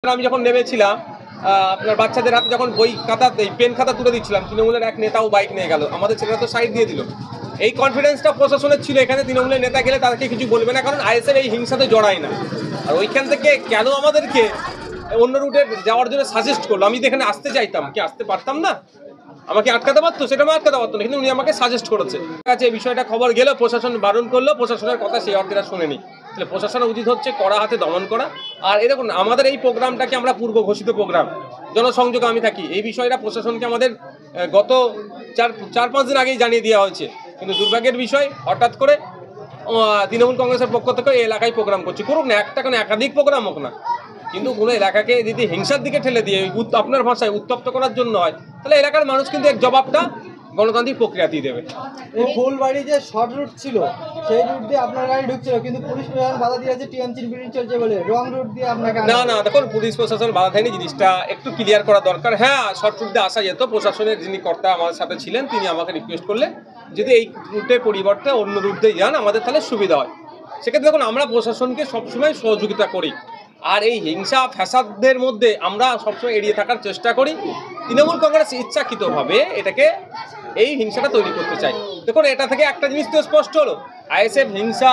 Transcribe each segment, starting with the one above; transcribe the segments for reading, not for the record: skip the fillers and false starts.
আমি যখন নেমেছিলাম আপনার বাচ্চাদের হাতে যখন বই খাতা পেন খাতা তুলে দিচ্ছিলাম, তৃণমূলের এক নেতাও বাইক নিয়ে গেল, আমাদের ছেলেরা তো সাইড দিয়ে দিল। এই কনফিডেন্সটা প্রশাসনের ছিল, এখানে তৃণমূলের নেতা গেলে তাদেরকে কিছু বলবে না, কারণ আইএসএফ এই হিংসাতে জড়ায় না। আর ওইখান থেকে কেন আমাদেরকে অন্য রুটে যাওয়ার জন্য সাজেস্ট করলো? আমি তো এখানে আসতে চাইতাম, কি আসতে পারতাম না? আমাকে আটকাতে পারতো, সেটা আমি আটকাতে পারতো না, কিন্তু উনি আমাকে সাজেস্ট করেছে। কাছে এই বিষয়টা খবর গেল, প্রশাসন বারণ করলো, প্রশাসনের কথা সেই অর্থেরা শুনেনি। তাহলে প্রশাসনের উচিত হচ্ছে কড়া হাতে দমন করা। আর এই দেখুন, আমাদের এই প্রোগ্রামটাকে আমরা পূর্ব ঘোষিত প্রোগ্রাম, জনসংযোগ আমি থাকি, এই বিষয়টা প্রশাসনকে আমাদের গত চার পাঁচ দিন আগেই জানিয়ে দেওয়া হয়েছে। কিন্তু দুর্ভাগ্যের বিষয়, হঠাৎ করে তৃণমূল কংগ্রেসের পক্ষ থেকে এই এলাকায় প্রোগ্রাম করছে। করুক না, একটা কোনো একাধিক প্রোগ্রাম হোক না, কিন্তু কোনো এলাকাকে যদি হিংসার দিকে ঠেলে দিয়ে আপনার ভাষায় উত্তপ্ত করার জন্য হয়, তাহলে এলাকার মানুষ কিন্তু এক জবাবটা গণতান্ত্রিক প্রক্রিয়াতেই দেবে। এই ফুলবাড়ি যে শর্ট রুট ছিল, সেই রুট দিয়ে আপনার গাড়ি ঢুকছিল, কিন্তু পুলিশ প্রশাসন বাধা দিয়েছে, টিএমসির মিটিং চলছে বলে রং রুট দিয়ে আপনাকে না, দেখুন, পুলিশ প্রশাসন বাধা দেয়নি, জিনিসটা একটু ক্লিয়ার করা দরকার। হ্যাঁ, শর্ট রুট দিয়ে আসা যেত, প্রশাসনের যিনি কর্তা আমার সাথে ছিলেন তিনি আমাকে রিকোয়েস্ট করলেন যদি এই রুটের পরিবর্তে অন্য রুট দিয়ে যান আমাদের তাহলে সুবিধা হয়। সেক্ষেত্রে দেখুন, আমরা প্রশাসনকে সবসময় সহযোগিতা করি, আর এই হিংসা ফ্যাসাদদের মধ্যে আমরা সবসময় এড়িয়ে থাকার চেষ্টা করি। তৃণমূল কংগ্রেস ইচ্ছাকৃতভাবে এটাকে এই হিংসাটা তৈরি করতে চাই। দেখুন, এটা থেকে একটা জিনিস তো স্পষ্ট হলো, আইএসএফ হিংসা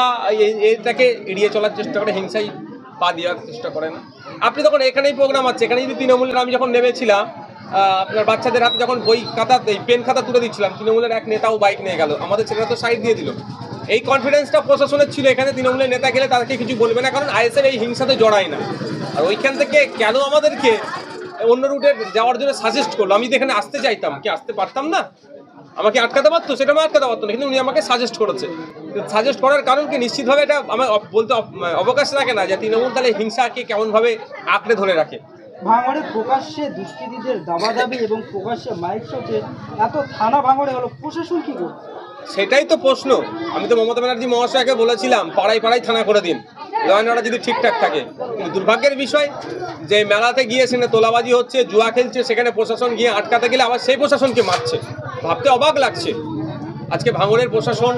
এটাকে এড়িয়ে চলার চেষ্টা করে, হিংসাই পা দেওয়ার চেষ্টা করে না। আপনি তখন এখানেই প্রোগ্রাম আছে, এখানে যদি তৃণমূলের, আমি যখন নেমেছিলাম আপনার বাচ্চাদের হাতে যখন বই খাতা পেন খাতা তুলে দিচ্ছিলাম, তৃণমূলের এক নেতাও বাইক নিয়ে গেল, আমাদের ছেলেরা তো সাইড দিয়ে দিল। এই কনফিডেন্সটা প্রশাসনের ছিল, এখানে তৃণমূলের নেতা গেলে তাদেরকে কিছু বলবে না, কারণ আইএসএফ এই হিংসাতে জড়ায় না। আর ওইখান থেকে কেন আমাদেরকে অন্য রুটে যাওয়ার জন্য সাজেস্ট করলো? আমি তো এখানে আসতে চাইতাম, কি আসতে পারতাম না? আমাকে আটকাতে পারতো, সেটা আমি আটকাতে পারতো না, কিন্তু উনি আমাকে সাজেস্ট করেছে। সাজেস্ট করার কারণ কি, নিশ্চিতভাবে এটা আমার বলতে অবকাশ রাখে না যে তৃণমূল তাহলে হিংসাকে কেমনভাবে আঁকড়ে ধরে রাখে। ভাঙড়ে প্রকাশ্যে দুষ্কৃতীদের দাবাদাবি এবং প্রকাশ্যে মাইক শোটে এত থানা ভাঙড়ে হলো, প্রশাসন কি করবে? সেটাই তো প্রশ্ন। আমি তো মমতা ব্যানার্জি মহাশয়কে বলেছিলাম পাড়ায় পাড়ায় থানা করে দিন, ল অ্যান্ড অর্ডার যদি ঠিকঠাক থাকে। কিন্তু দুর্ভাগ্যের বিষয় যে মেলাতে গিয়ে সেখানে তোলাবাজি হচ্ছে, জুয়া খেলছে, সেখানে প্রশাসন গিয়ে আটকাতে গেলে আবার সেই প্রশাসনকে মারছে। ভাবতে অবাক লাগছে। আজকে ভাঙড়ের প্রশাসন,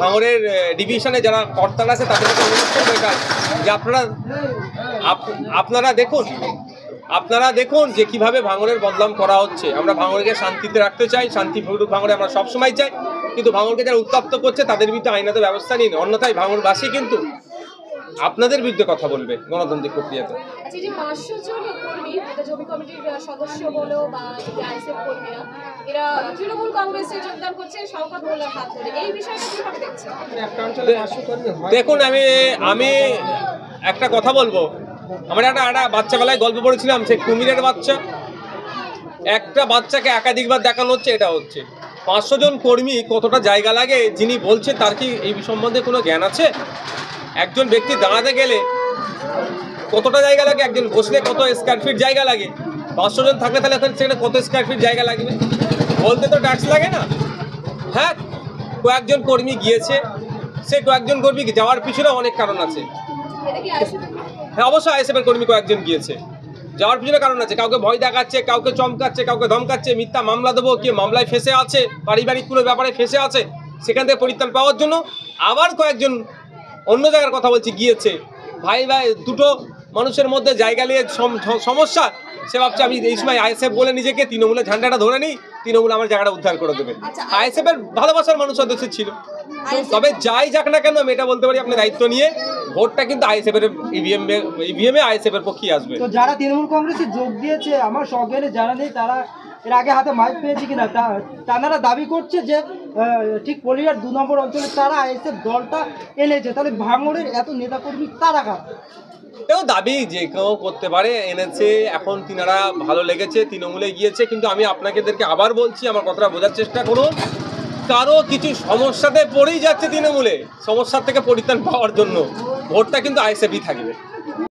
ভাঙড়ের ডিভিশনে যারা কর্তারা আছে তাদের কাছে অনুরোধ করবো এটা যে আপনারা দেখুন যে কিভাবে ভাঙড়ের বদনাম করা হচ্ছে। আমরা ভাঙড়কে শান্তিতে রাখতে চাই, শান্তিপূর্ণ ভাঙড়ে আমরা সবসময় চাই, কিন্তু ভাঙড়কে যারা উত্তপ্ত করছে তাদের বিরুদ্ধে আইনত ব্যবস্থা নিন, অন্যথায় ভাঙড়বাসী কিন্তু আপনাদের বিরুদ্ধে কথা বলবে গণতান্ত্রিক প্রক্রিয়াতে। আচ্ছা, যে 500 জন কর্মী, যেটা জমি কমিটির সদস্য বলো বা আইএসএফ কর্মীরা, এরা তৃণমূল কংগ্রেসে যোগদান করছে শওকত মোল্লার হাত ধরে, এই বিষয়টা কিভাবে দেখছেন? দেখুন, আমি একটা কথা বলবো। আমরা একটা বাচ্চাবেলায় গল্প পড়েছিলাম, সে কুমিরের বাচ্চা। একটা বাচ্চাকে একাধিকবার দেখানো হচ্ছে, এটা হচ্ছে 500 জন কর্মী কতটা জায়গা লাগে যিনি বলছেন, তার কি এই সম্বন্ধে কোনো জ্ঞান আছে? একজন ব্যক্তি দাঁড়াতে গেলে কতটা জায়গা লাগে, একজন বসলে কত স্কোয়ার ফিট জায়গা লাগে, 500 জন থাকলে তাহলে সেখানে কত স্কোয়ার ফিট জায়গা লাগবে? বলতে তো ট্যাক্স লাগে না? হ্যাঁ, কয়েকজন কর্মী গিয়েছে, সে কয়েকজন কর্মী যাওয়ার পিছনে অনেক কারণ আছে। হ্যাঁ, অবশ্যই আইএসএফের কর্মী কয়েকজন গিয়েছে, যাওয়ার পিছনে কারণ আছে। কাউকে ভয় দেখাচ্ছে, কাউকে চমকাচ্ছে, কাউকে ধমকাচ্ছে, মিথ্যা মামলা দেবো, কে মামলায় ফেঁসে আছে, পারিবারিক কোনো ব্যাপারে ফেঁসে আছে, সেখান থেকে পরিত্রাণ পাওয়ার জন্য। আবার কয়েকজন অন্য জায়গার কথা বলছি গিয়েছে, ভাই দুটো মানুষের মধ্যে জায়গা নিয়ে সমস্যা, সে ভাবছে আমি এই সময় আইএসএফ বলে নিজেকে তৃণমূলের ঝান্ডাটা ধরে নিই, তৃণমূল আমার জায়গাটা উদ্ধার করে দেবে। আইএসএফের ভালোবাসার মানুষ সদস্য ছিল। তবে যাই যাক না কেন, আমি এটা বলতে পারি, আপনি দায়িত্ব নিয়ে ভোটটা কিন্তু আইএসএফের ইভিএমে আইএসএফের পক্ষেই আসবে। তো যারা তৃণমূল কংগ্রেসে যোগ দিয়েছে, আমার সজ্ঞানে জানা নেই তারা এর আগে হাতে মাইক পেয়েছে কিনা, তারা দাবি করছে যে ঠিক পলিয়ার 2 নম্বর অঞ্চলে তারা আইএসএফ দলটা এনেছে। তাহলে ভাঙড়ের এত নেতাকর্মী তারা কারা? এও দাবি যে কেউ করতে পারে, এনেছে, এখন তিনারা ভালো লেগেছে, তৃণমূলে গিয়েছে। কিন্তু আমি আপনাদেরকে আবার বলছি, আমার কথাটা বোঝার চেষ্টা করুন, কারো কিছু সমস্যাতে পড়েই যাচ্ছে তৃণমূলে, সমস্যার থেকে পরিত্রাণ পাওয়ার জন্য ভোটটা কিন্তু আইএসএফই থাকবে।